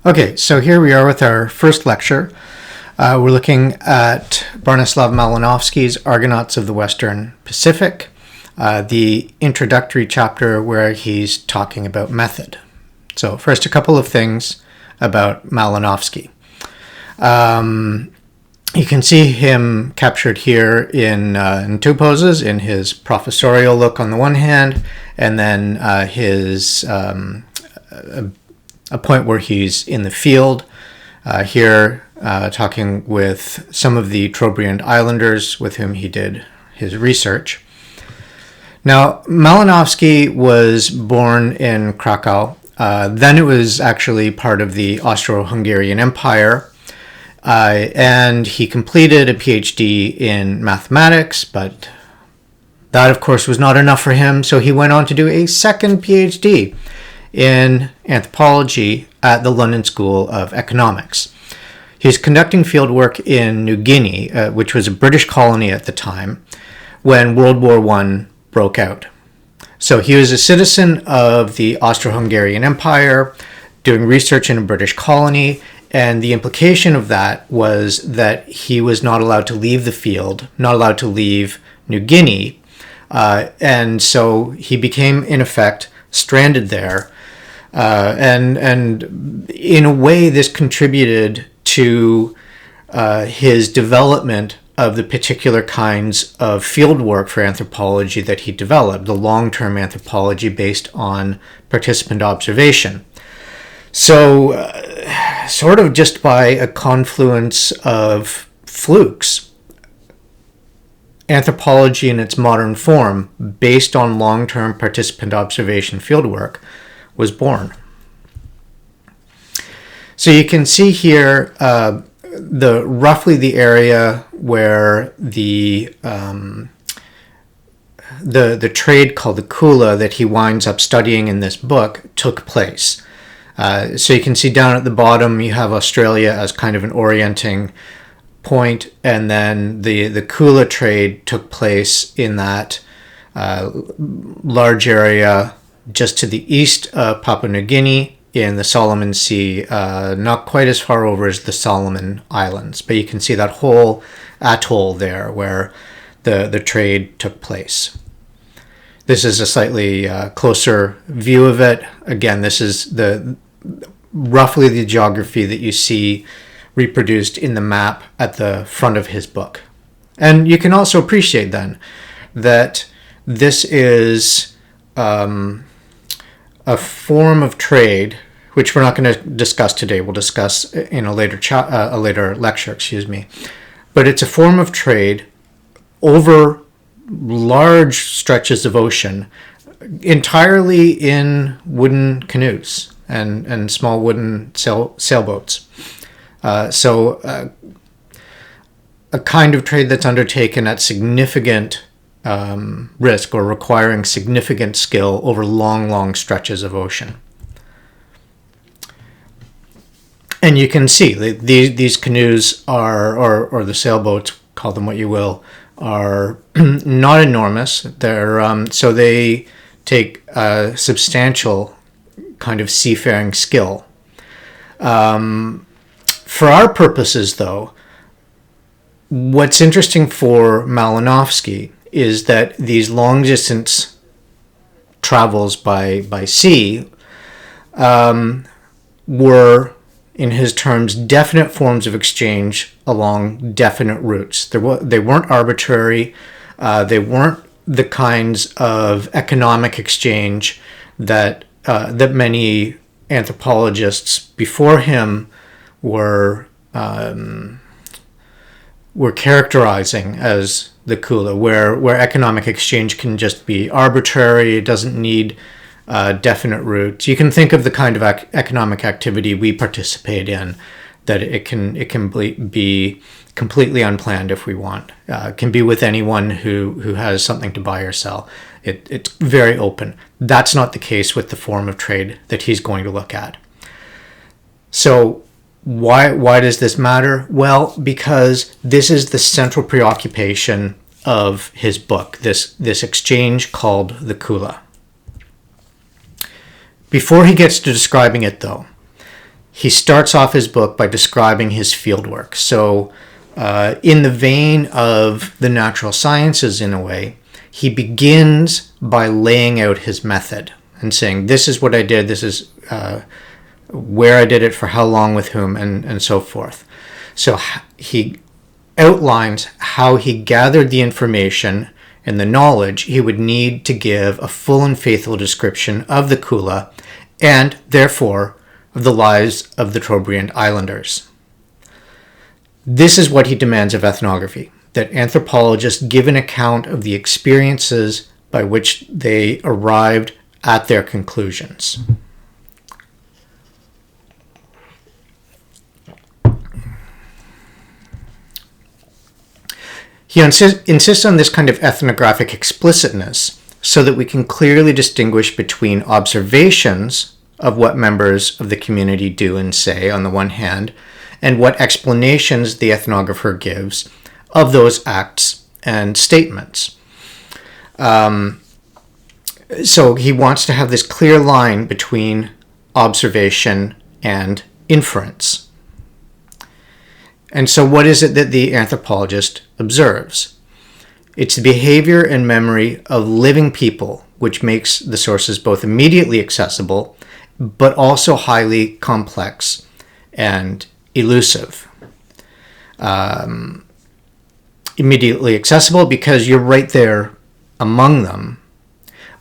Okay, so here we are with our first lecture. We're looking at Bronislaw Malinowski's Argonauts of the Western Pacific, the introductory chapter where he's talking about method. So first, a couple of things about Malinowski. You can see him captured here in two poses, in his professorial look on the one hand, and then his a point where he's in the field, here talking with some of the Trobriand islanders with whom he did his research. Now, Malinowski was born in Krakow. Then it was actually part of the Austro-Hungarian Empire, and he completed a PhD in mathematics, but that, of course, was not enough for him, so he went on to do a second PhD in anthropology at the London School of Economics. He's conducting fieldwork in New Guinea, which was a British colony at the time, when World War I broke out. So he was a citizen of the Austro-Hungarian Empire, doing research in a British colony, and the implication of that was that he was not allowed to leave the field, not allowed to leave New Guinea, and so he became, in effect, stranded there. And in a way, this contributed to his development of the particular kinds of fieldwork for anthropology that he developed, the long-term anthropology based on participant observation. So, sort of just by a confluence of flukes, anthropology in its modern form, based on long-term participant observation fieldwork, was born. So you can see here roughly the area where the trade called the Kula that he winds up studying in this book took place. So you can see down at the bottom you have Australia as kind of an orienting point, and then the Kula trade took place in that large area just to the east of Papua New Guinea in the Solomon Sea, not quite as far over as the Solomon Islands, but you can see that whole atoll there where the trade took place. This is a slightly closer view of it. Again, this is roughly the geography that you see reproduced in the map at the front of his book. And you can also appreciate then that this is a form of trade, which we're not going to discuss today. We'll discuss in a later lecture, But it's a form of trade over large stretches of ocean, entirely in wooden canoes and small wooden sailboats. So a kind of trade that's undertaken at significant risk or requiring significant skill over long stretches of ocean. And you can see these canoes or the sailboats, call them what you will, are not enormous. They're so they take a substantial kind of seafaring skill. For our purposes, though, what's interesting for Malinowski is that these long-distance travels by sea were, in his terms, definite forms of exchange along definite routes. They weren't arbitrary. They weren't the kinds of economic exchange that many anthropologists before him were characterizing as the Kula, where economic exchange can just be arbitrary. It doesn't need definite routes. You can think of the kind of economic activity we participate in, that it can be completely unplanned if we want. It can be with anyone who has something to buy or sell. It's very open. That's not the case with the form of trade that he's going to look at. So why does this matter? Well, because this is the central preoccupation of his book, this exchange called the Kula. Before he gets to describing it, though, he starts off his book by describing his fieldwork. So in the vein of the natural sciences, in a way, he begins by laying out his method and saying, this is what I did, this is where I did it, for how long, with whom, and so forth. So he outlines how he gathered the information and the knowledge he would need to give a full and faithful description of the Kula and, therefore, of the lives of the Trobriand islanders. This is what he demands of ethnography, that anthropologists give an account of the experiences by which they arrived at their conclusions. He insists on this kind of ethnographic explicitness so that we can clearly distinguish between observations of what members of the community do and say on the one hand, and what explanations the ethnographer gives of those acts and statements. So he wants to have this clear line between observation and inference. And so what is it that the anthropologist observes? It's the behavior and memory of living people, which makes the sources both immediately accessible, but also highly complex and elusive. Immediately accessible because you're right there among them,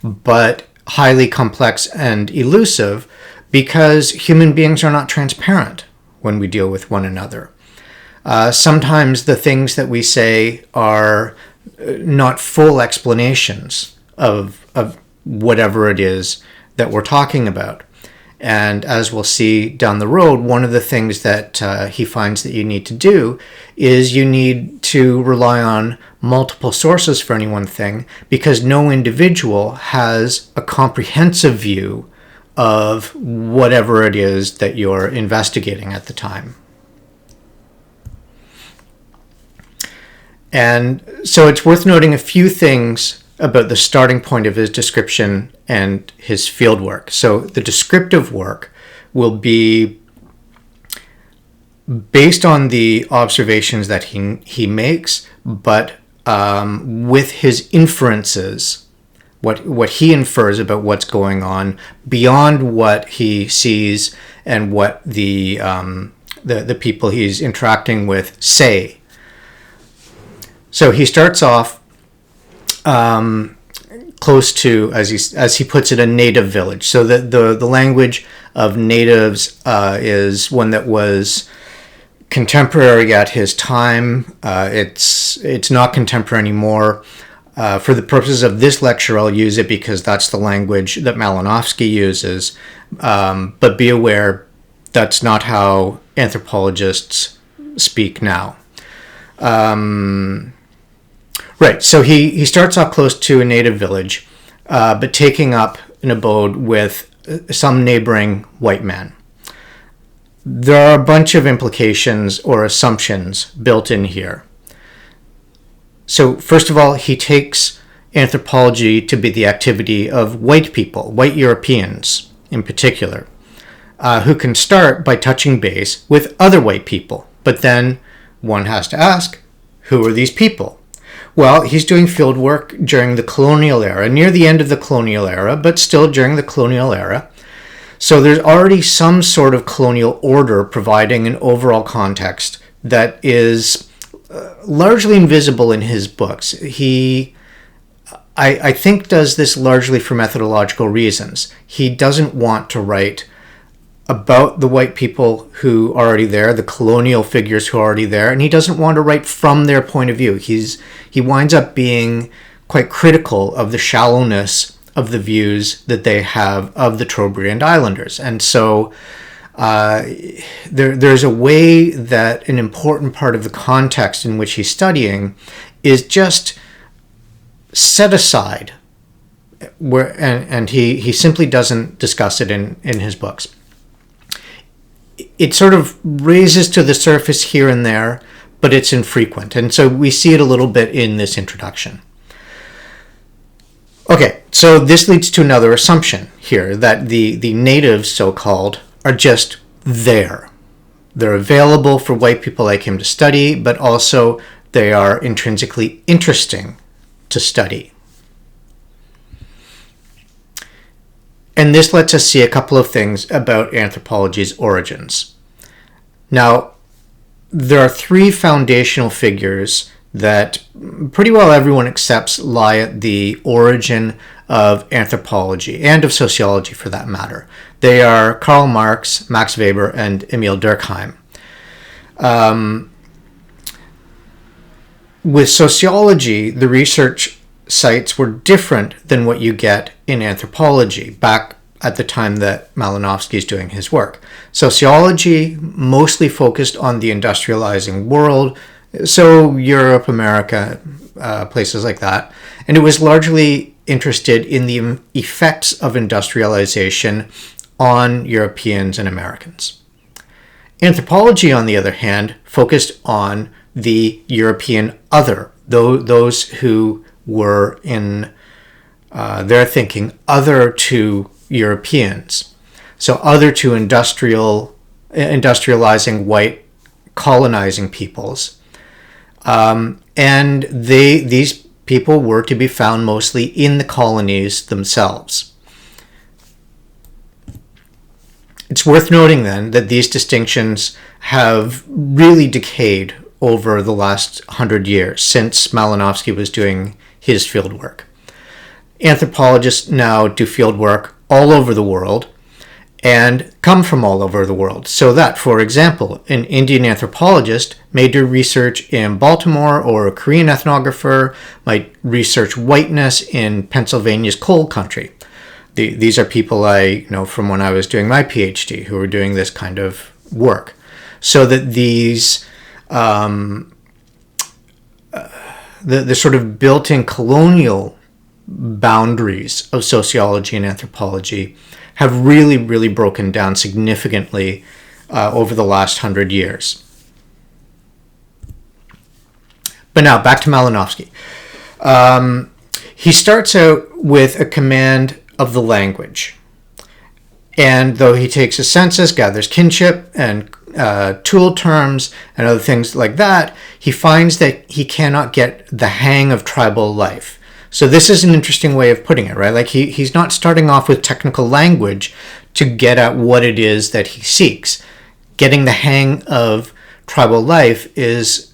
but highly complex and elusive because human beings are not transparent when we deal with one another. Sometimes the things that we say are not full explanations of whatever it is that we're talking about. And as we'll see down the road, one of the things that he finds that you need to do is you need to rely on multiple sources for any one thing, because no individual has a comprehensive view of whatever it is that you're investigating at the time. And so it's worth noting a few things about the starting point of his description and his field work. So the descriptive work will be based on the observations that he makes, but with his inferences, what he infers about what's going on beyond what he sees and what the people he's interacting with say. So he starts off close to, as he puts it, a native village. So the language of natives is one that was contemporary at his time. It's not contemporary anymore. For the purposes of this lecture, I'll use it because that's the language that Malinowski uses. But be aware, that's not how anthropologists speak now. Right, so he starts off close to a native village, but taking up an abode with some neighboring white man. There are a bunch of implications or assumptions built in here. So first of all, he takes anthropology to be the activity of white people, white Europeans in particular, who can start by touching base with other white people. But then one has to ask, who are these people? Well, he's doing field work during the colonial era, near the end of the colonial era, but still during the colonial era. So there's already some sort of colonial order providing an overall context that is largely invisible in his books. He, I think, does this largely for methodological reasons. He doesn't want to write about the white people who are already there, the colonial figures who are already there, and he doesn't want to write from their point of view. He winds up being quite critical of the shallowness of the views that they have of the Trobriand islanders. And so there's a way that an important part of the context in which he's studying is just set aside, and he simply doesn't discuss it in his books. It sort of raises to the surface here and there, but it's infrequent. And so we see it a little bit in this introduction. Okay, so this leads to another assumption here, that the natives, so-called, are just there. They're available for white people like him to study, but also they are intrinsically interesting to study. And this lets us see a couple of things about anthropology's origins. Now, there are three foundational figures that pretty well everyone accepts lie at the origin of anthropology and of sociology for that matter. They are Karl Marx, Max Weber, and Emil Durkheim. With sociology, the research sites were different than what you get in anthropology back at the time that Malinowski is doing his work. Sociology mostly focused on the industrializing world, so Europe, America, places like that, and it was largely interested in the effects of industrialization on Europeans and Americans. Anthropology, on the other hand, focused on the European other, those who were in their thinking other to Europeans, so other to industrializing white colonizing peoples, and these people were to be found mostly in the colonies themselves. It's worth noting then that these distinctions have really decayed over the last 100 years since Malinowski was doing his fieldwork. Anthropologists now do fieldwork all over the world and come from all over the world. So that, for example, an Indian anthropologist may do research in Baltimore, or a Korean ethnographer might research whiteness in Pennsylvania's coal country. These are people I know from when I was doing my PhD who are doing this kind of work. So that these, the sort of built-in colonial boundaries of sociology and anthropology have really, really broken down significantly over the last 100 years. But now, back to Malinowski. He starts out with a command of the language. And though he takes a census, gathers kinship and tool terms and other things like that, he finds that he cannot get the hang of tribal life. So this is an interesting way of putting it, right? Like he's not starting off with technical language to get at what it is that he seeks. Getting the hang of tribal life is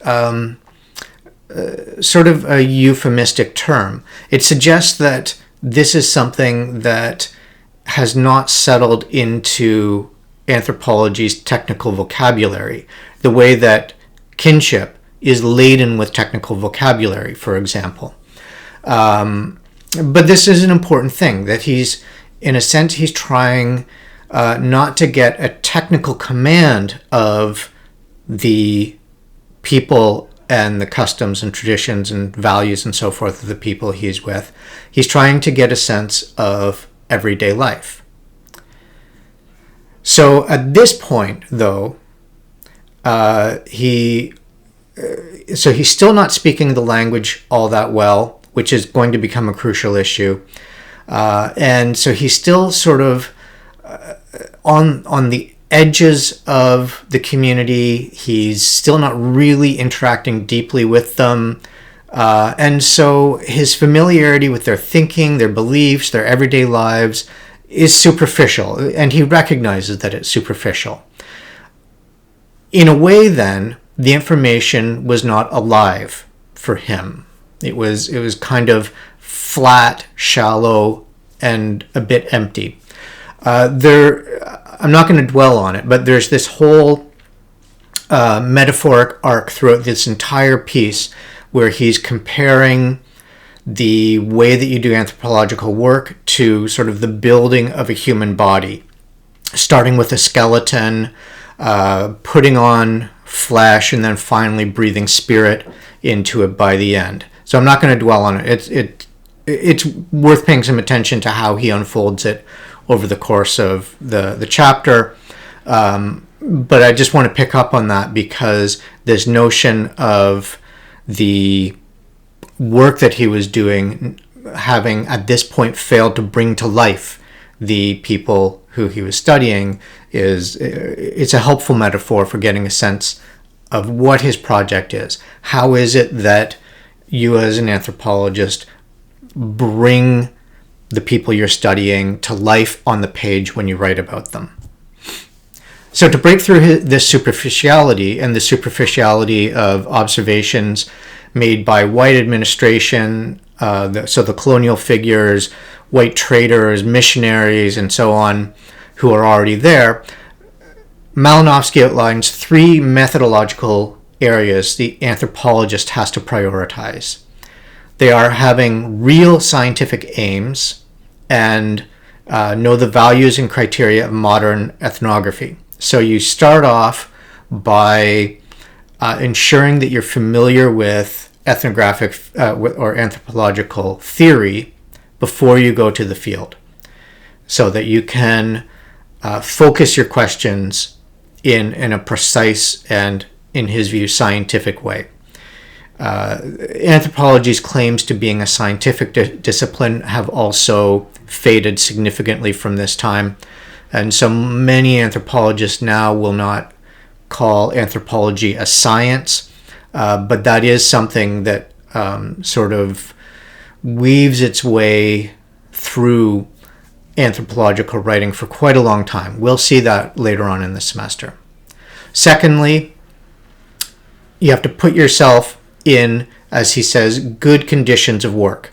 sort of a euphemistic term. It suggests that this is something that has not settled into anthropology's technical vocabulary, the way that kinship is laden with technical vocabulary, for example. But this is an important thing, that he's, in a sense, he's trying not to get a technical command of the people and the customs and traditions and values and so forth of the people he's with. He's trying to get a sense of everyday life. So at this point, though, he's still not speaking the language all that well, which is going to become a crucial issue. And so he's still sort of on the edges of the community. He's still not really interacting deeply with them. And so his familiarity with their thinking, their beliefs, their everyday lives is superficial. And he recognizes that it's superficial. In a way, then, the information was not alive for him. It was kind of flat, shallow, and a bit empty. I'm not going to dwell on it, but there's this whole metaphoric arc throughout this entire piece where he's comparing the way that you do anthropological work to sort of the building of a human body, starting with a skeleton, putting on flesh, and then finally breathing spirit into it by the end. So I'm not going to dwell on it. It's worth paying some attention to how he unfolds it over the course of the chapter. But I just want to pick up on that because this notion of the work that he was doing having at this point failed to bring to life the people who he was studying, it's a helpful metaphor for getting a sense of what his project is. How is it that you as an anthropologist bring the people you're studying to life on the page when you write about them? So to break through this superficiality and the superficiality of observations made by white administration, so the colonial figures, white traders, missionaries, and so on, who are already there, Malinowski outlines 3 methodological areas the anthropologist has to prioritize. They are having real scientific aims and know the values and criteria of modern ethnography. So you start off by ensuring that you're familiar with ethnographic or anthropological theory before you go to the field, so that you can focus your questions in a precise and, in his view, scientific way. Anthropology's claims to being a scientific discipline have also faded significantly from this time, and so many anthropologists now will not call anthropology a science, but that is something that sort of weaves its way through anthropological writing for quite a long time. We'll see that later on in the semester. Secondly, you have to put yourself in, as he says, good conditions of work.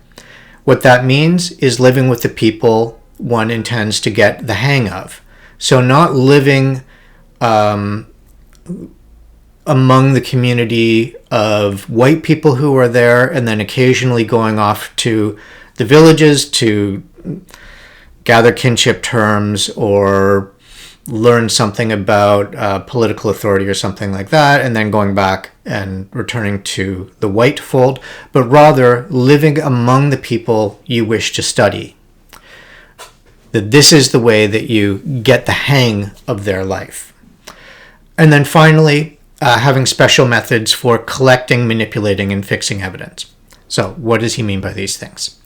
What that means is living with the people one intends to get the hang of. So not living among the community of white people who are there and then occasionally going off to the villages to gather kinship terms or learn something about political authority or something like that, and then going back and returning to the white fold, but rather living among the people you wish to study. That this is the way that you get the hang of their life. And then finally, having special methods for collecting, manipulating, and fixing evidence. So what does he mean by these things?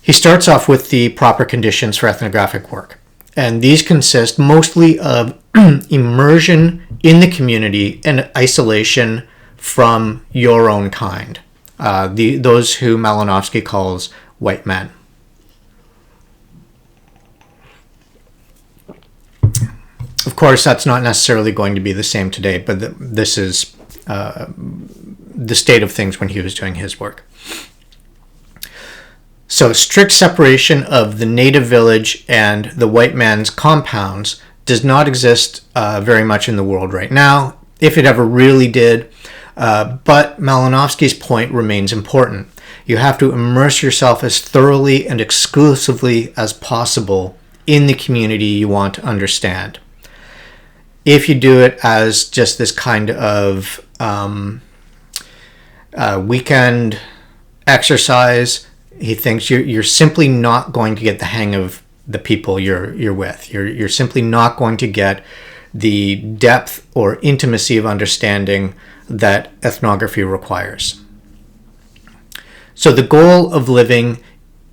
He starts off with the proper conditions for ethnographic work. And these consist mostly of immersion in the community and isolation from your own kind, those who Malinowski calls white men. Of course, that's not necessarily going to be the same today, but this is the state of things when he was doing his work. So strict separation of the native village and the white man's compounds does not exist very much in the world right now, if it ever really did. But Malinowski's point remains important. You have to immerse yourself as thoroughly and exclusively as possible in the community you want to understand. If you do it as just this kind of weekend exercise, he thinks you're simply not going to get the hang of the people you're with. You're simply not going to get the depth or intimacy of understanding that ethnography requires. So the goal of living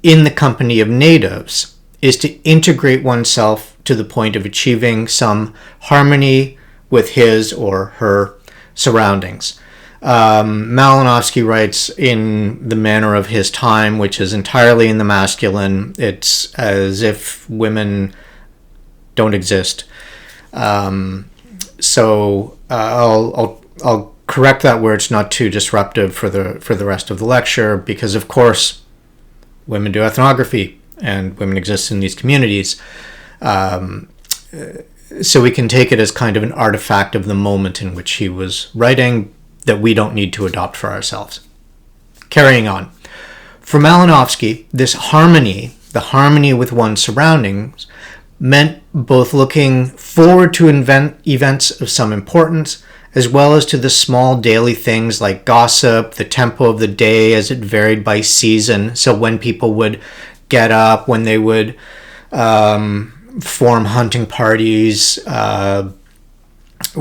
in the company of natives is to integrate oneself to the point of achieving some harmony with his or her surroundings. Malinowski writes in the manner of his time, which is entirely in the masculine. It's as if women don't exist. So I'll correct that where it's not too disruptive for the rest of the lecture, because of course women do ethnography and women exist in these communities. So we can take it as kind of an artifact of the moment in which he was writing that we don't need to adopt for ourselves. Carrying on. For Malinowski, this harmony, the harmony with one's surroundings, meant both looking forward to events of some importance, as well as to the small daily things like gossip, the tempo of the day as it varied by season. So when people would get up, when they would form hunting parties,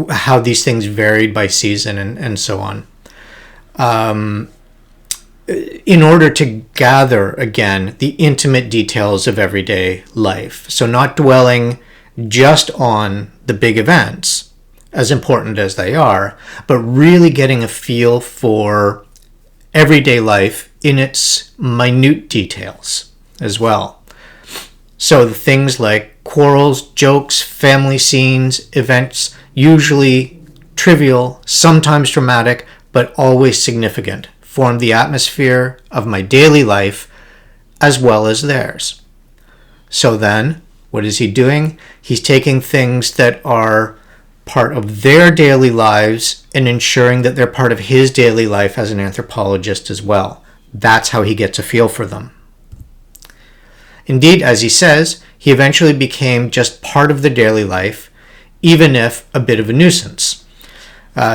how these things varied by season and so on. In order to gather, again, the intimate details of everyday life. So not dwelling just on the big events, as important as they are, but really getting a feel for everyday life in its minute details as well. So the things like quarrels, jokes, family scenes, events, usually trivial, sometimes dramatic, but always significant, form the atmosphere of my daily life as well as theirs. So then, what is he doing? He's taking things that are part of their daily lives and ensuring that they're part of his daily life as an anthropologist as well. That's how he gets a feel for them. Indeed, as he says, he eventually became just part of the daily life, even if a bit of a nuisance.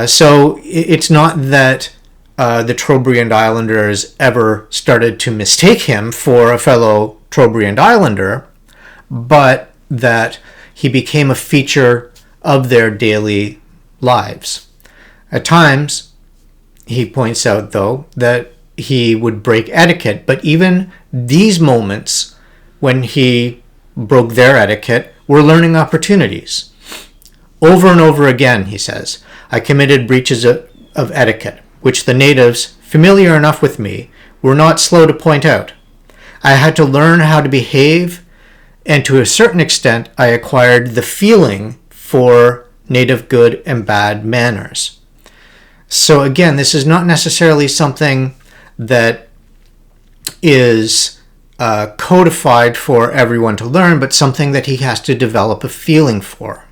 So it's not that the Trobriand Islanders ever started to mistake him for a fellow Trobriand Islander, but that he became a feature of their daily lives. At times, he points out, though, that he would break etiquette, but even these moments when he broke their etiquette were learning opportunities. Over and over again, he says, I committed breaches of etiquette, which the natives, familiar enough with me, were not slow to point out. I had to learn how to behave, and to a certain extent, I acquired the feeling for native good and bad manners. So again, this is not necessarily something that is codified for everyone to learn, but something that he has to develop a feeling for.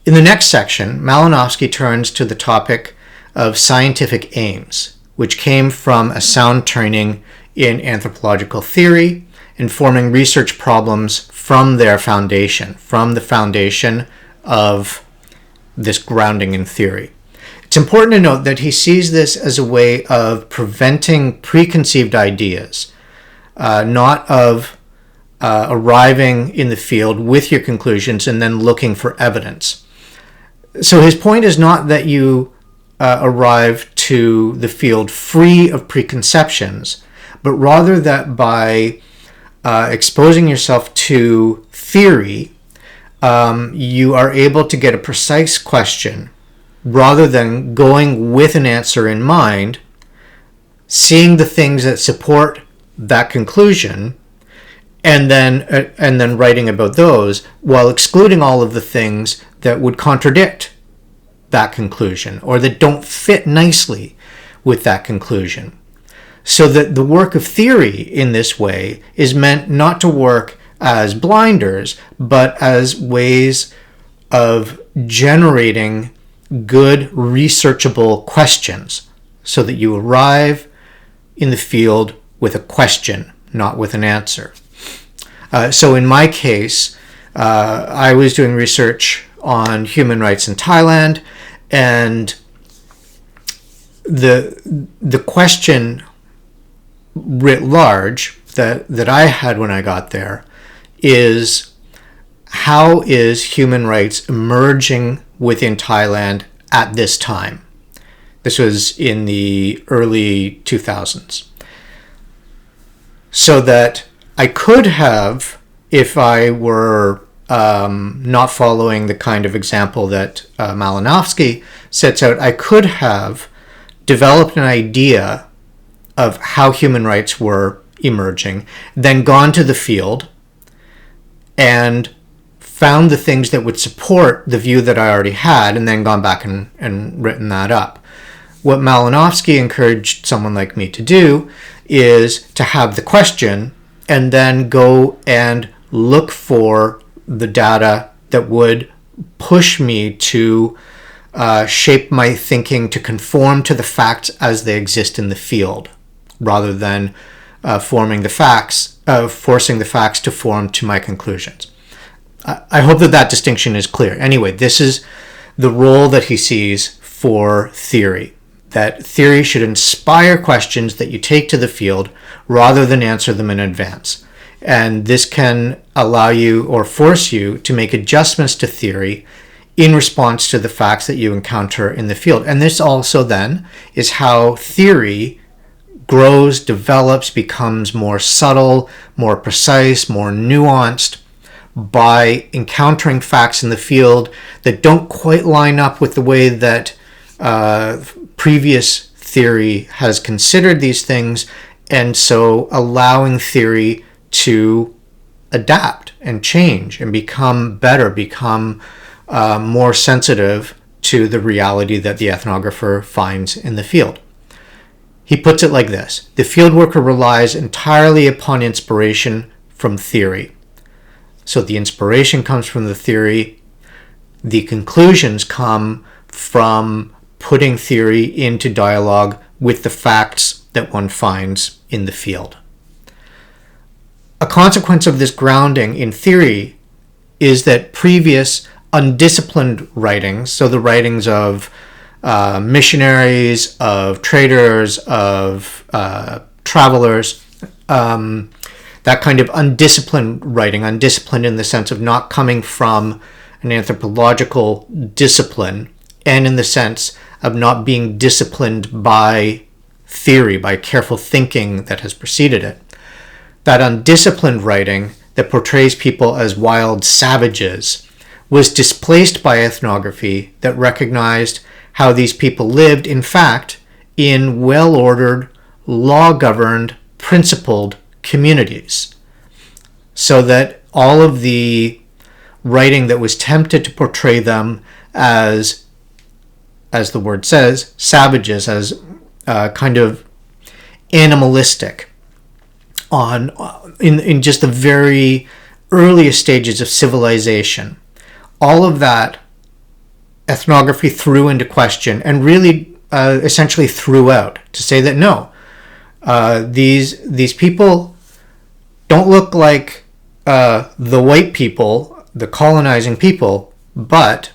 In the next section, Malinowski turns to the topic of scientific aims, which came from a sound training in anthropological theory, informing research problems from their foundation, from the foundation of this grounding in theory. It's important to note that he sees this as a way of preventing preconceived ideas, not of arriving in the field with your conclusions and then looking for evidence. So his point is not that you arrive to the field free of preconceptions, but rather that by exposing yourself to theory, you are able to get a precise question rather than going with an answer in mind, seeing the things that support that conclusion, and then writing about those while excluding all of the things that would contradict that conclusion or that don't fit nicely with that conclusion. So that the work of theory in this way is meant not to work as blinders, but as ways of generating good researchable questions so that you arrive in the field with a question, not with an answer. So in my case, I was doing research on human rights in Thailand, and the question writ large that I had when I got there is, how is human rights emerging within Thailand at this time? This was in the early 2000s. So that I could have, if I were not following the kind of example that Malinowski sets out, I could have developed an idea of how human rights were emerging, then gone to the field and found the things that would support the view that I already had, and then gone back and written that up. What Malinowski encouraged someone like me to do is to have the question and then go and look for the data that would push me to shape my thinking to conform to the facts as they exist in the field, rather than forcing the facts to form to my conclusions. I hope that distinction is clear. Anyway, this is the role that he sees for theory, that theory should inspire questions that you take to the field rather than answer them in advance. And this can allow you or force you to make adjustments to theory in response to the facts that you encounter in the field. And this also then is how theory grows, develops, becomes more subtle, more precise, more nuanced, by encountering facts in the field that don't quite line up with the way that previous theory has considered these things, and so allowing theory to adapt and change and become better, become more sensitive to the reality that the ethnographer finds in the field. He puts it like this: the fieldworker relies entirely upon inspiration from theory. So the inspiration comes from the theory. The conclusions come from putting theory into dialogue with the facts that one finds in the field. A consequence of this grounding in theory is that previous undisciplined writings, so the writings of missionaries, of traders, of travelers, that kind of undisciplined writing, undisciplined in the sense of not coming from an anthropological discipline, and in the sense of not being disciplined by theory, by careful thinking that has preceded it. That undisciplined writing that portrays people as wild savages was displaced by ethnography that recognized how these people lived, in fact, in well-ordered, law-governed, principled communities. So that all of the writing that was tempted to portray them as the word says, savages, as kind of animalistic, in just the very earliest stages of civilization. All of that ethnography threw into question, and really essentially threw out, to say that no, these people don't look like the white people, the colonizing people, but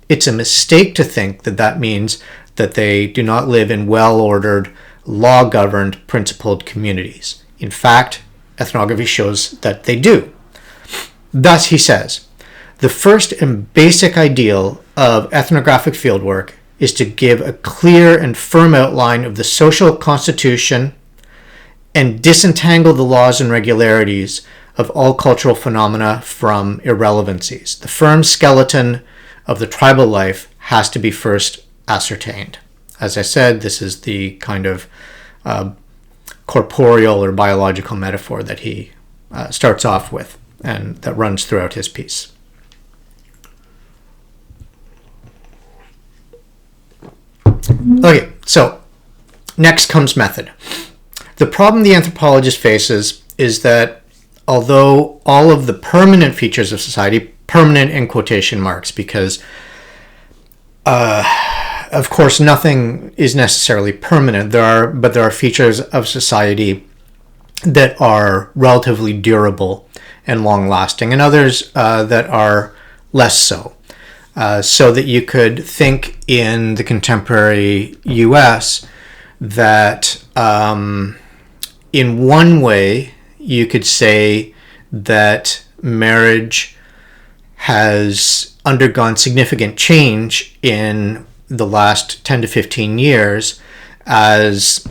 it's a mistake to think that that means that they do not live in well-ordered, law-governed, principled communities. In fact, ethnography shows that they do. Thus, he says, the first and basic ideal of ethnographic fieldwork is to give a clear and firm outline of the social constitution and disentangle the laws and regularities of all cultural phenomena from irrelevancies. The firm skeleton of the tribal life has to be first ascertained. As I said, this is the kind of corporeal or biological metaphor that he starts off with, and that runs throughout his piece. Okay, so next comes method. The problem the anthropologist faces is that although all of the permanent features of society, permanent in quotation marks, because of course nothing is necessarily permanent, but there are features of society that are relatively durable and long-lasting, and others that are less so. So that you could think in the contemporary US that in one way you could say that marriage has undergone significant change in the last 10 to 15 years as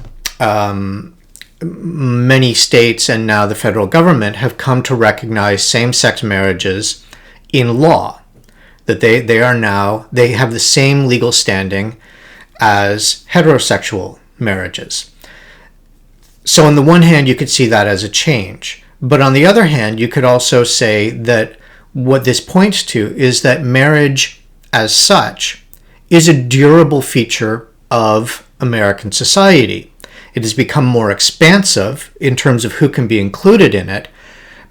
many states and now the federal government have come to recognize same-sex marriages in law. That they have the same legal standing as heterosexual marriages. So on the one hand, you could see that as a change. But on the other hand, you could also say that what this points to is that marriage as such is a durable feature of American society. It has become more expansive in terms of who can be included in it,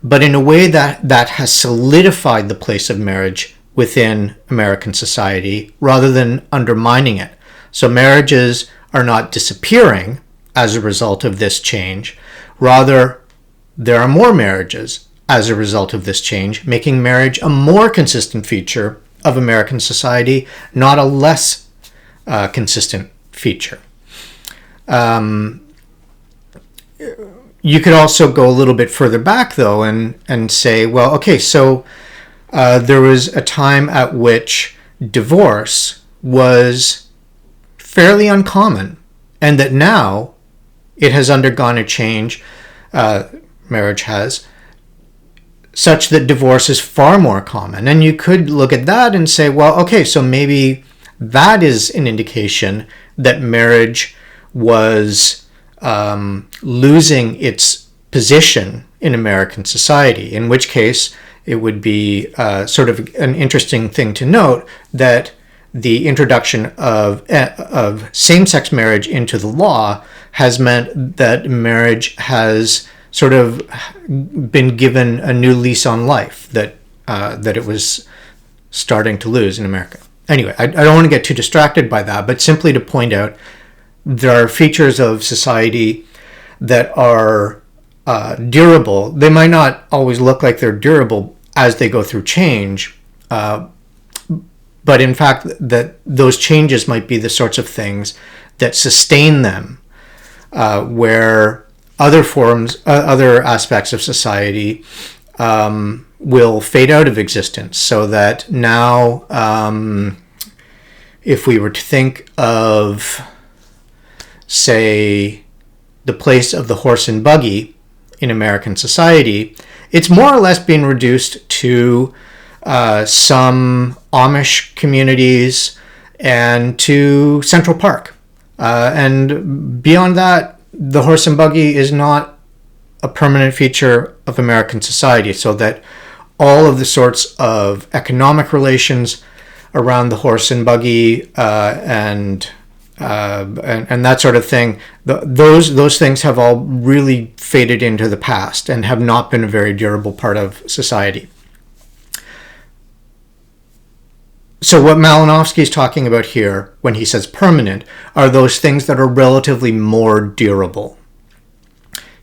but in a way that has solidified the place of marriage within American society rather than undermining it. So marriages are not disappearing as a result of this change. Rather, there are more marriages as a result of this change, making marriage a more consistent feature of American society, not a less consistent feature. You could also go a little bit further back, though, and say, well, okay, so there was a time at which divorce was fairly uncommon, and that now it has undergone a change, marriage has, such that divorce is far more common. And you could look at that and say, well, okay, so maybe that is an indication that marriage was losing its position in American society, in which case it would be sort of an interesting thing to note that the introduction of same-sex marriage into the law has meant that marriage has sort of been given a new lease on life that it was starting to lose in America. Anyway, I don't want to get too distracted by that, but simply to point out there are features of society that are durable. They might not always look like they're durable as they go through change, but in fact that those changes might be the sorts of things that sustain them, where other aspects of society will fade out of existence, so that now if we were to think of, say, the place of the horse and buggy in American society, it's more or less been reduced to some Amish communities and to Central Park. And beyond that, the horse and buggy is not a permanent feature of American society, so that all of the sorts of economic relations around the horse and buggy and that sort of thing, those things have all really faded into the past and have not been a very durable part of society. So what Malinowski is talking about here when he says permanent are those things that are relatively more durable.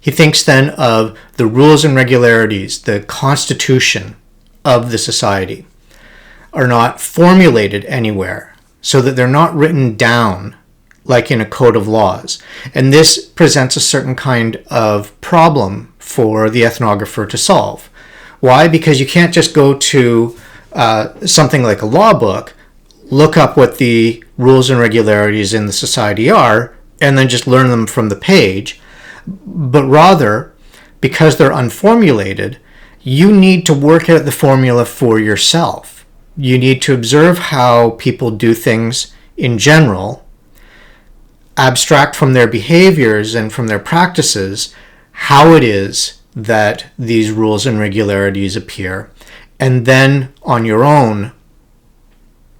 He thinks then of the rules and regularities, the constitution of the society are not formulated anywhere, so that they're not written down like in a code of laws. And this presents a certain kind of problem for the ethnographer to solve. Why? Because you can't just go to something like a law book, look up what the rules and regularities in the society are, and then just learn them from the page. But rather, because they're unformulated, you need to work out the formula for yourself. You need to observe how people do things in general, abstract from their behaviors and from their practices how it is that these rules and regularities appear, and then on your own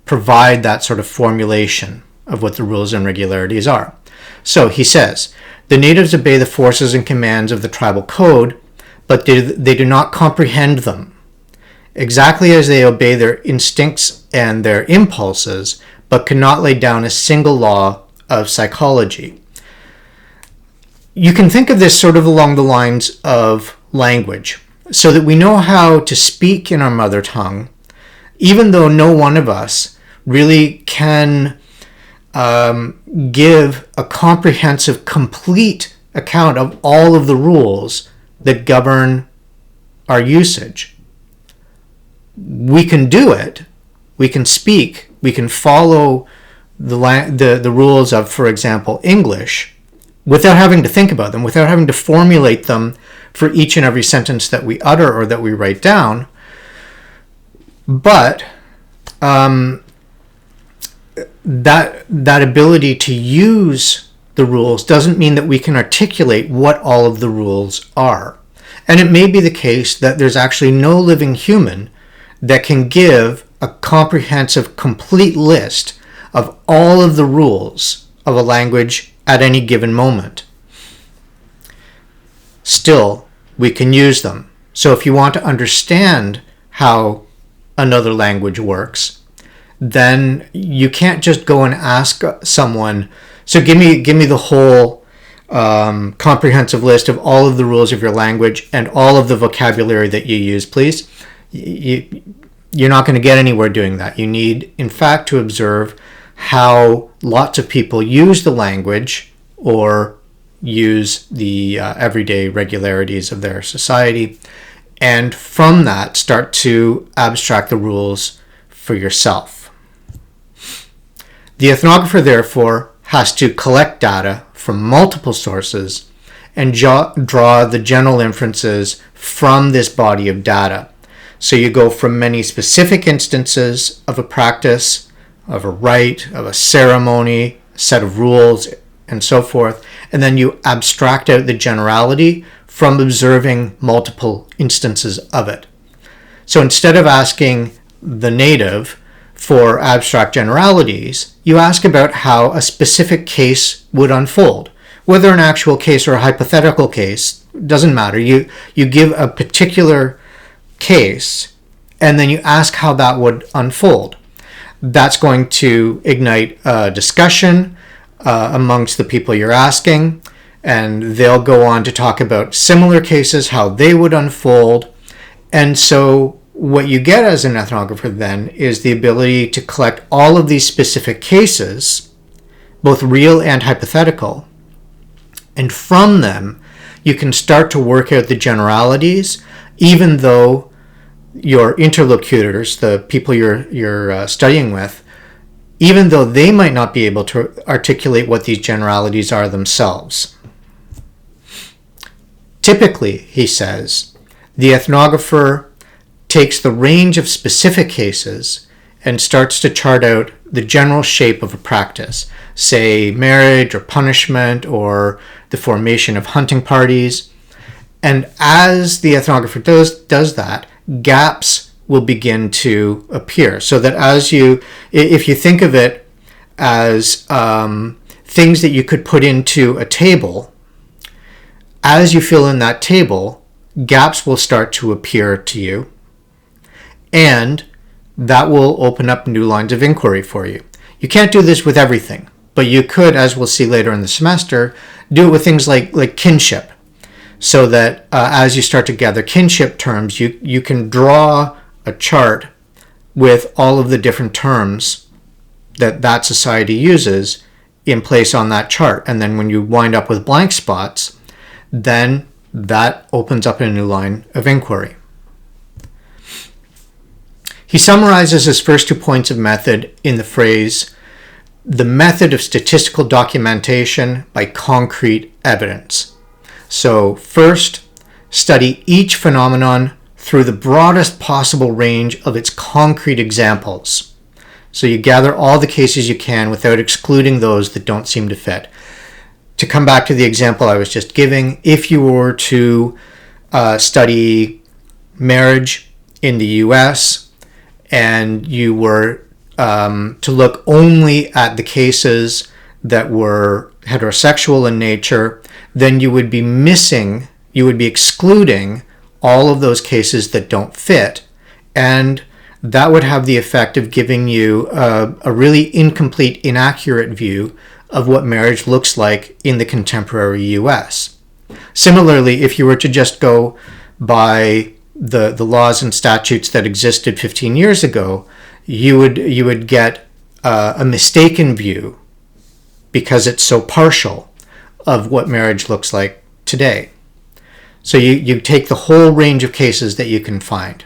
provide that sort of formulation of what the rules and regularities are. So he says, the natives obey the forces and commands of the tribal code, but they do not comprehend them, exactly as they obey their instincts and their impulses, but cannot lay down a single law of psychology. You can think of this sort of along the lines of language, so that we know how to speak in our mother tongue, even though no one of us really can give a comprehensive, complete account of all of the rules that govern our usage. We can do it. We can speak. We can follow the rules of, for example, English, without having to think about them, without having to formulate them for each and every sentence that we utter or that we write down. But that ability to use the rules doesn't mean that we can articulate what all of the rules are. And it may be the case that there's actually no living human that can give a comprehensive, complete list of all of the rules of a language at any given moment. Still, we can use them. So if you want to understand how another language works, then you can't just go and ask someone, so give me the whole comprehensive list of all of the rules of your language and all of the vocabulary that you use, please. You're not going to get anywhere doing that. You need, in fact, to observe how lots of people use the language or use the everyday regularities of their society, and from that start to abstract the rules for yourself. The ethnographer, therefore, has to collect data from multiple sources and draw the general inferences from this body of data. So you go from many specific instances of a practice, of a rite, of a ceremony, a set of rules, and so forth, and then you abstract out the generality from observing multiple instances of it. So instead of asking the native for abstract generalities, you ask about how a specific case would unfold. Whether an actual case or a hypothetical case, doesn't matter. You give a particular case, and then you ask how that would unfold. That's going to ignite a discussion amongst the people you're asking, and they'll go on to talk about similar cases, how they would unfold. And so what you get as an ethnographer then is the ability to collect all of these specific cases, both real and hypothetical, and from them you can start to work out the generalities, even though your interlocutors, the people you're studying with, even though they might not be able to articulate what these generalities are themselves. Typically, he says, the ethnographer takes the range of specific cases and starts to chart out the general shape of a practice, say marriage or punishment or the formation of hunting parties. And as the ethnographer does that, gaps will begin to appear. So that if you think of it as things that you could put into a table, as you fill in that table, gaps will start to appear to you, and that will open up new lines of inquiry for you. You can't do this with everything, but you could, as we'll see later in the semester, do it with things like kinship, so that as you start to gather kinship terms, you can draw a chart with all of the different terms that society uses in place on that chart. And then when you wind up with blank spots, then that opens up a new line of inquiry. He summarizes his first 2 points of method in the phrase, the method of statistical documentation by concrete evidence. So first, study each phenomenon through the broadest possible range of its concrete examples. So you gather all the cases you can without excluding those that don't seem to fit. To come back to the example I was just giving, if you were to study marriage in the US and you were to look only at the cases that were heterosexual in nature, then you would be excluding all of those cases that don't fit, and that would have the effect of giving you a really incomplete, inaccurate view of what marriage looks like in the contemporary US. Similarly, if you were to just go by the laws and statutes that existed 15 years ago, you would get a mistaken view, because it's so partial, of what marriage looks like today. So you take the whole range of cases that you can find.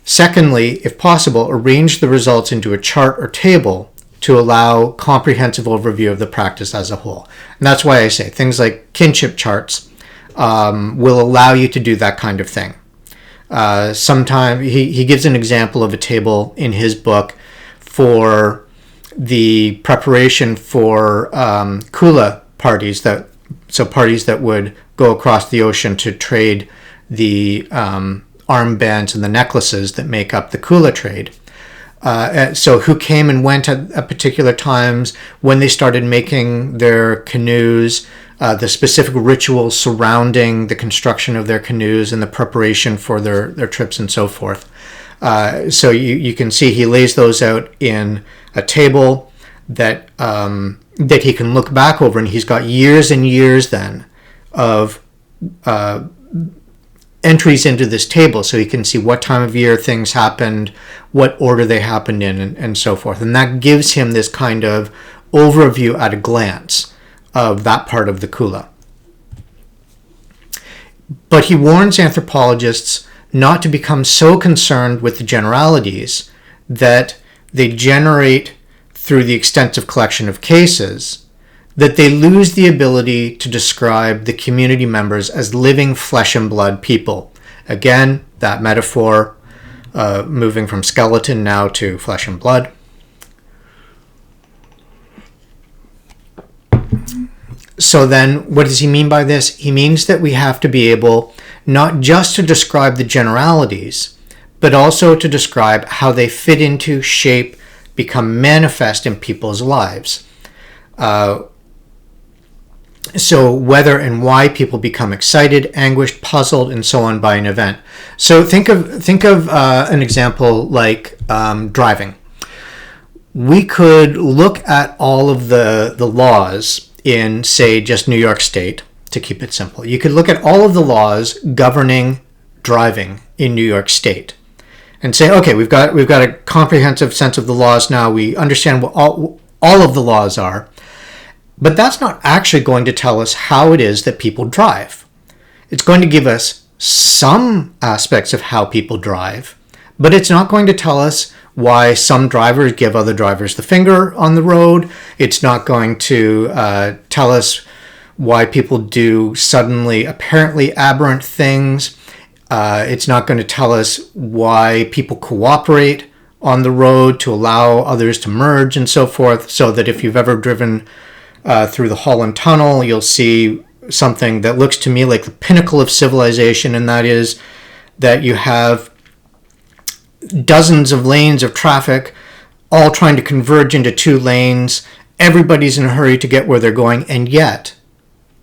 Secondly, if possible, arrange the results into a chart or table to allow comprehensive overview of the practice as a whole. And that's why I say things like kinship charts will allow you to do that kind of thing. Sometime he gives an example of a table in his book for the preparation for kula parties, parties that would go across the ocean to trade the armbands and the necklaces that make up the kula trade. So who came and went at particular times, when they started making their canoes, the specific rituals surrounding the construction of their canoes and the preparation for their trips and so forth. So you can see he lays those out in a table that he can look back over, and he's got years and years then of entries into this table, so you can see what time of year things happened, what order they happened in, and so forth. And that gives him this kind of overview at a glance of that part of the kula. But he warns anthropologists not to become so concerned with the generalities that they generate, through the extensive collection of cases, that they lose the ability to describe the community members as living flesh and blood people. Again, that metaphor moving from skeleton now to flesh and blood. So then, what does he mean by this? He means that we have to be able not just to describe the generalities, but also to describe how they fit into, shape, become manifest in people's lives. So whether and why people become excited, anguished, puzzled, and so on by an event. So think of an example like driving. We could look at all of the laws in, say, just New York State, to keep it simple. You could look at all of the laws governing driving in New York State and say, okay, we've got a comprehensive sense of the laws now. We understand what all of the laws are. But that's not actually going to tell us how it is that people drive. It's going to give us some aspects of how people drive, but it's not going to tell us why some drivers give other drivers the finger on the road. It's not going to tell us why people do suddenly apparently aberrant things. It's not going to tell us why people cooperate on the road to allow others to merge and so forth, so that if you've ever driven through the Holland Tunnel, you'll see something that looks to me like the pinnacle of civilization, and that is that you have dozens of lanes of traffic all trying to converge into 2 lanes. Everybody's in a hurry to get where they're going, and yet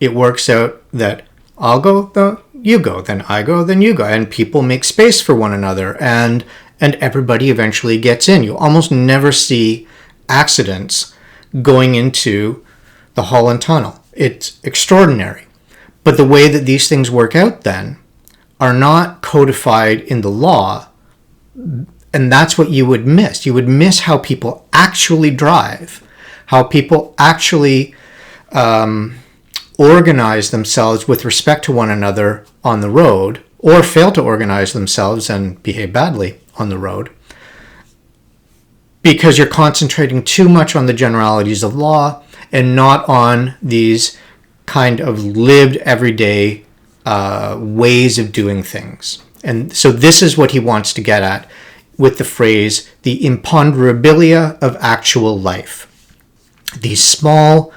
it works out that I'll go, then you go, then I go, then you go, and people make space for one another, and everybody eventually gets in. You almost never see accidents going into the Holland Tunnel. It's extraordinary. But the way that these things work out then are not codified in the law, and that's what you would miss. You would miss how people actually drive, how people actually organize themselves with respect to one another on the road, or fail to organize themselves and behave badly on the road, because you're concentrating too much on the generalities of law and not on these kind of lived everyday ways of doing things. And so this is what he wants to get at with the phrase, the imponderabilia of actual life. These small,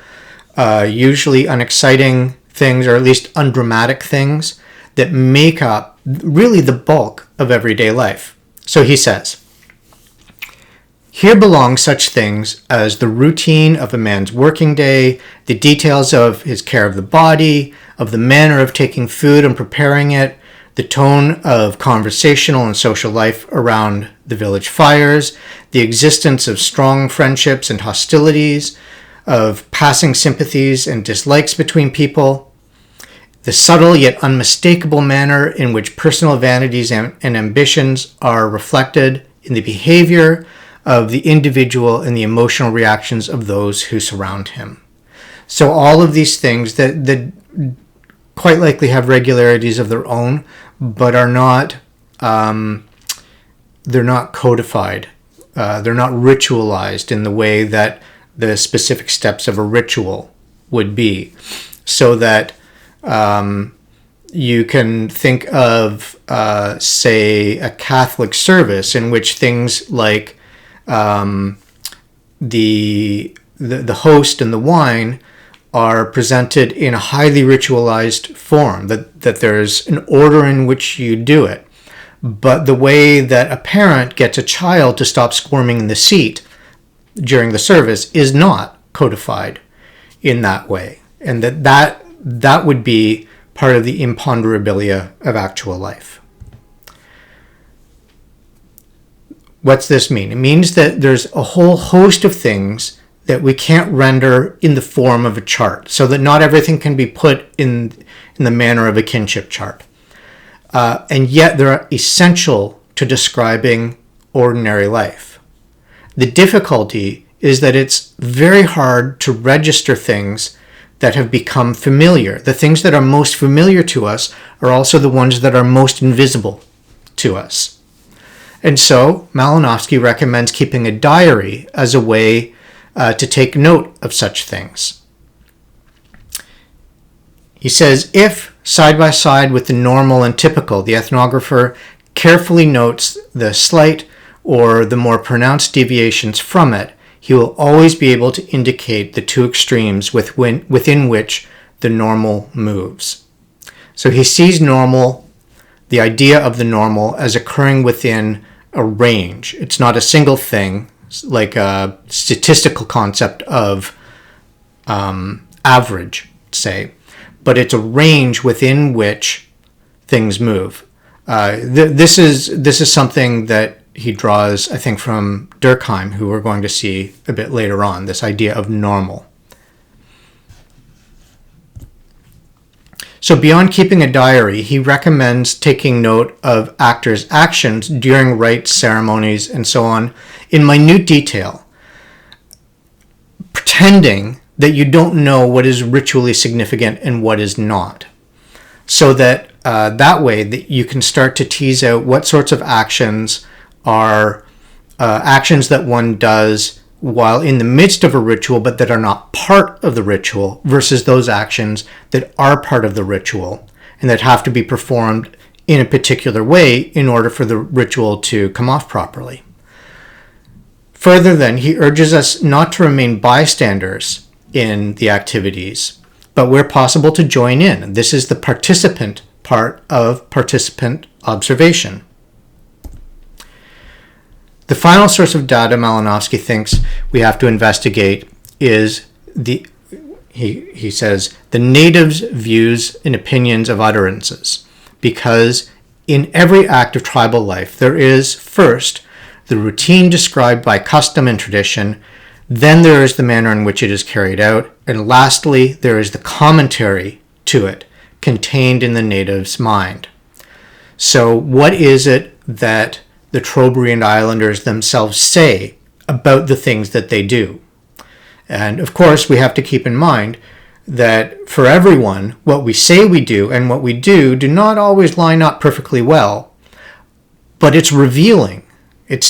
usually unexciting things, or at least undramatic things, that make up really the bulk of everyday life. So he says, here belong such things as the routine of a man's working day, the details of his care of the body, of the manner of taking food and preparing it, the tone of conversational and social life around the village fires, the existence of strong friendships and hostilities, of passing sympathies and dislikes between people, the subtle yet unmistakable manner in which personal vanities and ambitions are reflected in the behavior of the individual and the emotional reactions of those who surround him. So all of these things that quite likely have regularities of their own, but are not, they're not codified. They're not ritualized in the way that the specific steps of a ritual would be, so that you can think of, say, a Catholic service in which things like the host and the wine are presented in a highly ritualized form, that there's an order in which you do it. But the way that a parent gets a child to stop squirming in the seat during the service is not codified in that way. And that would be part of the imponderabilia of actual life. What's this mean? It means that there's a whole host of things that we can't render in the form of a chart, so that not everything can be put in the manner of a kinship chart. And yet they're essential to describing ordinary life. The difficulty is that it's very hard to register things that have become familiar. The things that are most familiar to us are also the ones that are most invisible to us. And so Malinowski recommends keeping a diary as a way to take note of such things. He says, if, side by side with the normal and typical, the ethnographer carefully notes the slight or the more pronounced deviations from it, he will always be able to indicate the two extremes within which the normal moves. So he sees normal, the idea of the normal, as occurring within a range. It's not a single thing, like a statistical concept of average, say, but it's a range within which things move. This is something that he draws, I think, from Durkheim, who we're going to see a bit later on, this idea of normal. So beyond keeping a diary, he recommends taking note of actors' actions during rites, ceremonies, and so on in minute detail, pretending that you don't know what is ritually significant and what is not, so that that way that you can start to tease out what sorts of actions are actions that one does while in the midst of a ritual but that are not part of the ritual versus those actions that are part of the ritual and that have to be performed in a particular way in order for the ritual to come off properly. Further then, he urges us not to remain bystanders in the activities, but where possible to join in. This is the participant part of participant observation. The final source of data Malinowski thinks we have to investigate is he says, the natives' views and opinions of utterances, because in every act of tribal life there is, first, the routine described by custom and tradition, then there is the manner in which it is carried out, and lastly, there is the commentary to it contained in the native's mind. So what is it that the Trobriand Islanders themselves say about the things that they do? And of course, we have to keep in mind that for everyone, what we say we do and what we do not always line up perfectly well, but it's revealing. It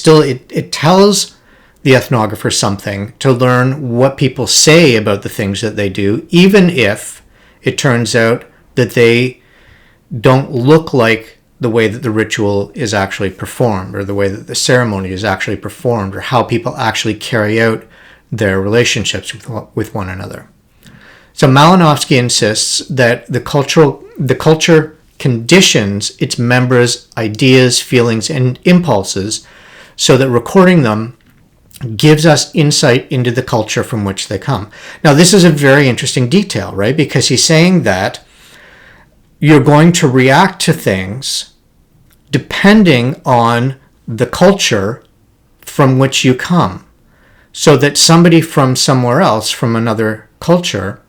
tells the ethnographer something to learn what people say about the things that they do, even if it turns out that they don't look like the way that the ritual is actually performed, or the way that the ceremony is actually performed, or how people actually carry out their relationships with one another. So Malinowski insists that the culture conditions its members' ideas, feelings, and impulses so that recording them gives us insight into the culture from which they come. Now, this is a very interesting detail, right? Because he's saying that you're going to react to things depending on the culture from which you come. So that somebody from somewhere else, from another culture,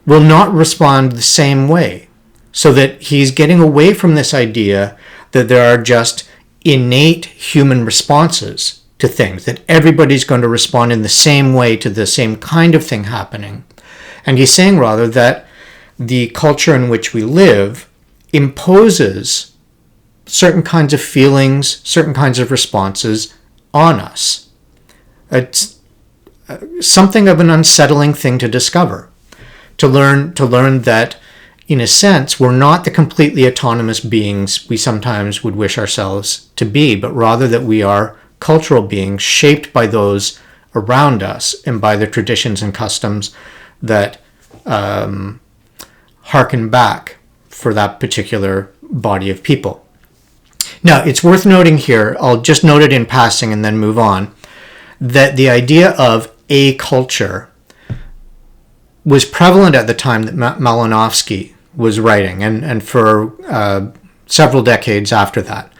will not respond the same way. So that he's getting away from this idea that there are just innate human responses to things, that everybody's going to respond in the same way to the same kind of thing happening. And he's saying rather that the culture in which we live imposes certain kinds of feelings, certain kinds of responses on us. It's something of an unsettling thing to discover, to learn that, in a sense, we're not the completely autonomous beings we sometimes would wish ourselves to be, but rather that we are cultural beings shaped by those around us and by the traditions and customs that harken back for that particular body of people. Now, it's worth noting here, I'll just note it in passing and then move on, that the idea of a culture was prevalent at the time that Malinowski was writing, and for several decades after that.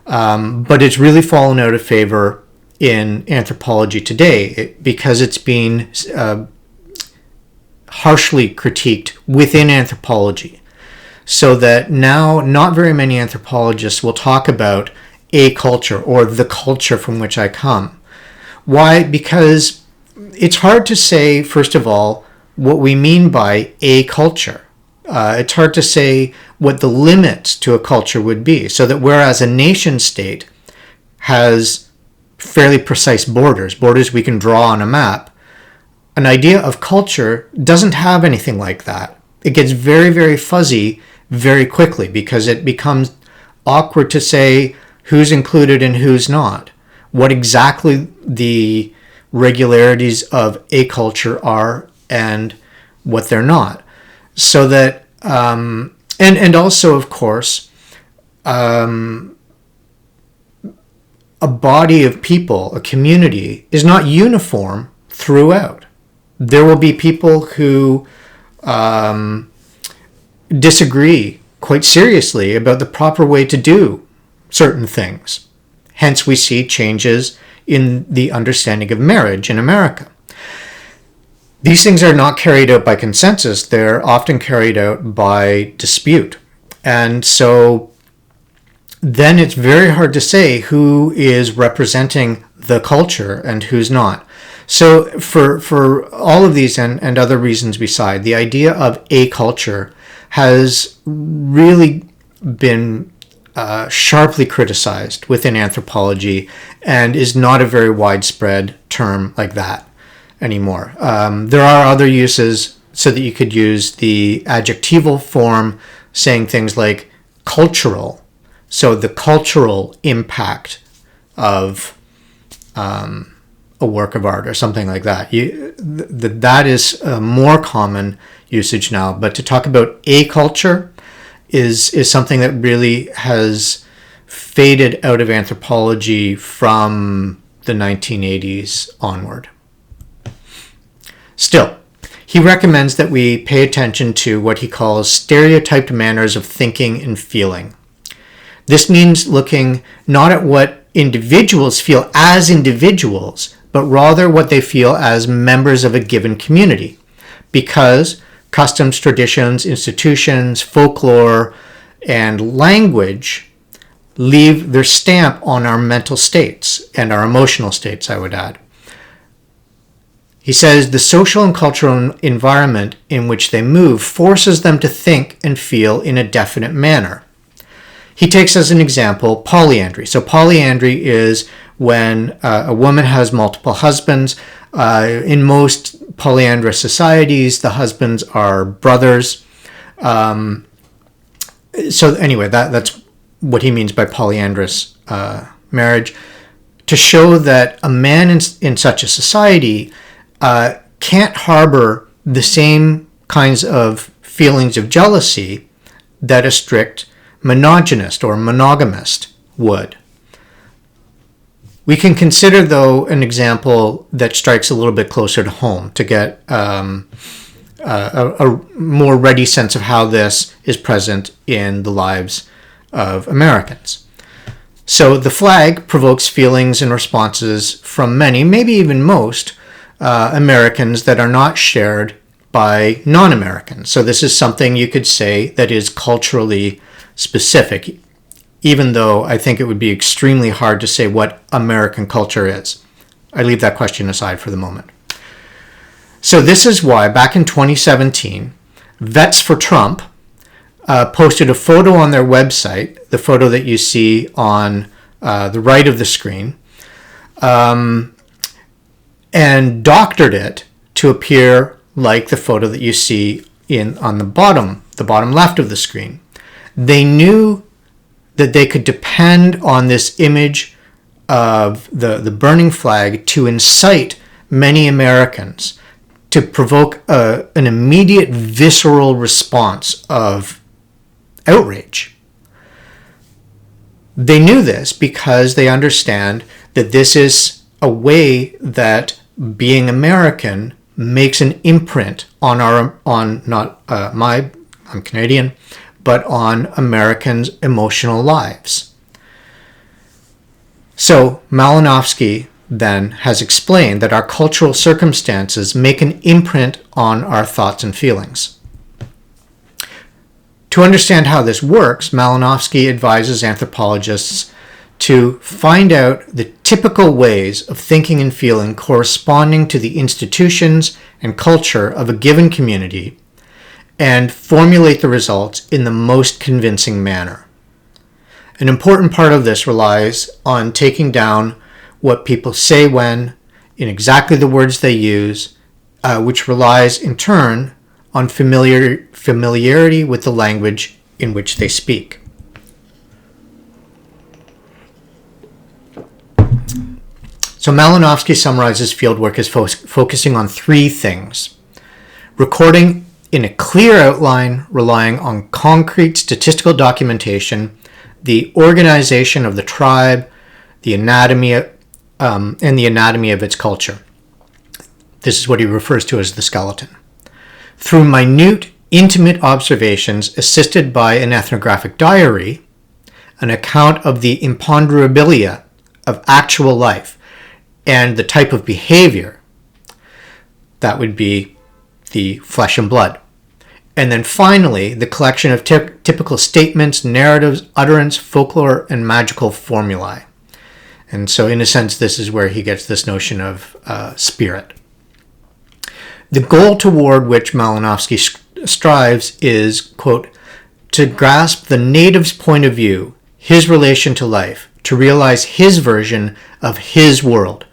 But it's really fallen out of favor in anthropology today because it's been harshly critiqued within anthropology. So that now not very many anthropologists will talk about a culture or the culture from which I come. Why? Because it's hard to say, first of all, what we mean by a culture. It's hard to say what the limits to a culture would be. So that whereas a nation state has fairly precise borders we can draw on a map, an idea of culture doesn't have anything like that. it gets very, very fuzzy very quickly, because it becomes awkward to say who's included and who's not, what exactly the regularities of a culture are and what they're not. So that, and also, of course, a body of people, a community, is not uniform throughout. There will be people who disagree quite seriously about the proper way to do certain things. Hence, we see changes in the understanding of marriage in America. These things are not carried out by consensus. They're often carried out by dispute. And so then it's very hard to say who is representing the culture and who's not. So for all of these and other reasons beside, the idea of a culture has really been sharply criticized within anthropology, and is not a very widespread term like that anymore. There are other uses, so that you could use the adjectival form, saying things like cultural. So the cultural impact of a work of art or something like that. That is a more common usage now. But to talk about a culture is something that really has faded out of anthropology from the 1980s onward. Still, he recommends that we pay attention to what he calls stereotyped manners of thinking and feeling. This means looking not at what individuals feel as individuals, but rather what they feel as members of a given community, because customs, traditions, institutions, folklore, and language leave their stamp on our mental states and our emotional states, I would add. He says the social and cultural environment in which they move forces them to think and feel in a definite manner. He takes as an example polyandry. So polyandry is when a woman has multiple husbands. In most polyandrous societies, the husbands are brothers. So anyway, that's what he means by polyandrous marriage. To show that a man in such a society can't harbor the same kinds of feelings of jealousy that a strict monogynist or monogamist would. We can consider, though, an example that strikes a little bit closer to home to get a more ready sense of how this is present in the lives of Americans. So the flag provokes feelings and responses from many, maybe even most, Americans that are not shared by non-Americans. So this is something you could say that is culturally specific, even though I think it would be extremely hard to say what American culture is. I leave that question aside for the moment. So this is why, back in 2017, Vets for Trump posted a photo on their website, the photo that you see on the right of the screen, and doctored it to appear like the photo that you see on the bottom left of the screen. They knew that they could depend on this image of the burning flag to incite many Americans, to provoke an immediate visceral response of outrage. They knew this because they understand that this is a way that being American makes an imprint on I'm Canadian, but on Americans' emotional lives. So Malinowski then has explained that our cultural circumstances make an imprint on our thoughts and feelings. To understand how this works, Malinowski advises anthropologists to find out the typical ways of thinking and feeling corresponding to the institutions and culture of a given community, and formulate the results in the most convincing manner. An important part of this relies on taking down what people say when, in exactly the words they use, which relies in turn on familiarity with the language in which they speak. So Malinowski summarizes fieldwork as focusing on three things: recording in a clear outline, relying on concrete statistical documentation, the organization of the tribe, the anatomy, and the anatomy of its culture. This is what he refers to as the skeleton. Through minute, intimate observations assisted by an ethnographic diary, an account of the imponderabilia of actual life and the type of behavior, that would be the flesh and blood. And then finally, the collection of typical statements, narratives, utterance, folklore, and magical formulae. And so in a sense, this is where he gets this notion of spirit. The goal toward which Malinowski strives is, quote, to grasp the native's point of view, his relation to life, to realize his version of his world.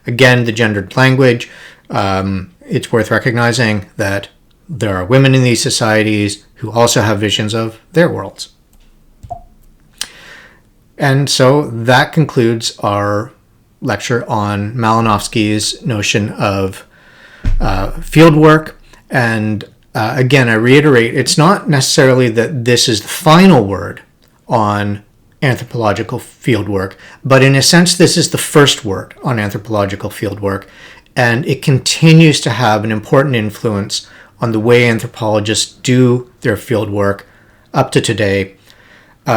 Again, the gendered language. It's worth recognizing that there are women in these societies who also have visions of their worlds. And so that concludes our lecture on Malinowski's notion of field work. And again, I reiterate, it's not necessarily that this is the final word on anthropological fieldwork, but in a sense, this is the first word on anthropological fieldwork, and it continues to have an important influence on the way anthropologists do their fieldwork up to today,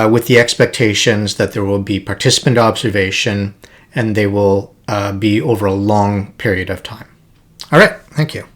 with the expectations that there will be participant observation and they will be over a long period of time. All right, thank you.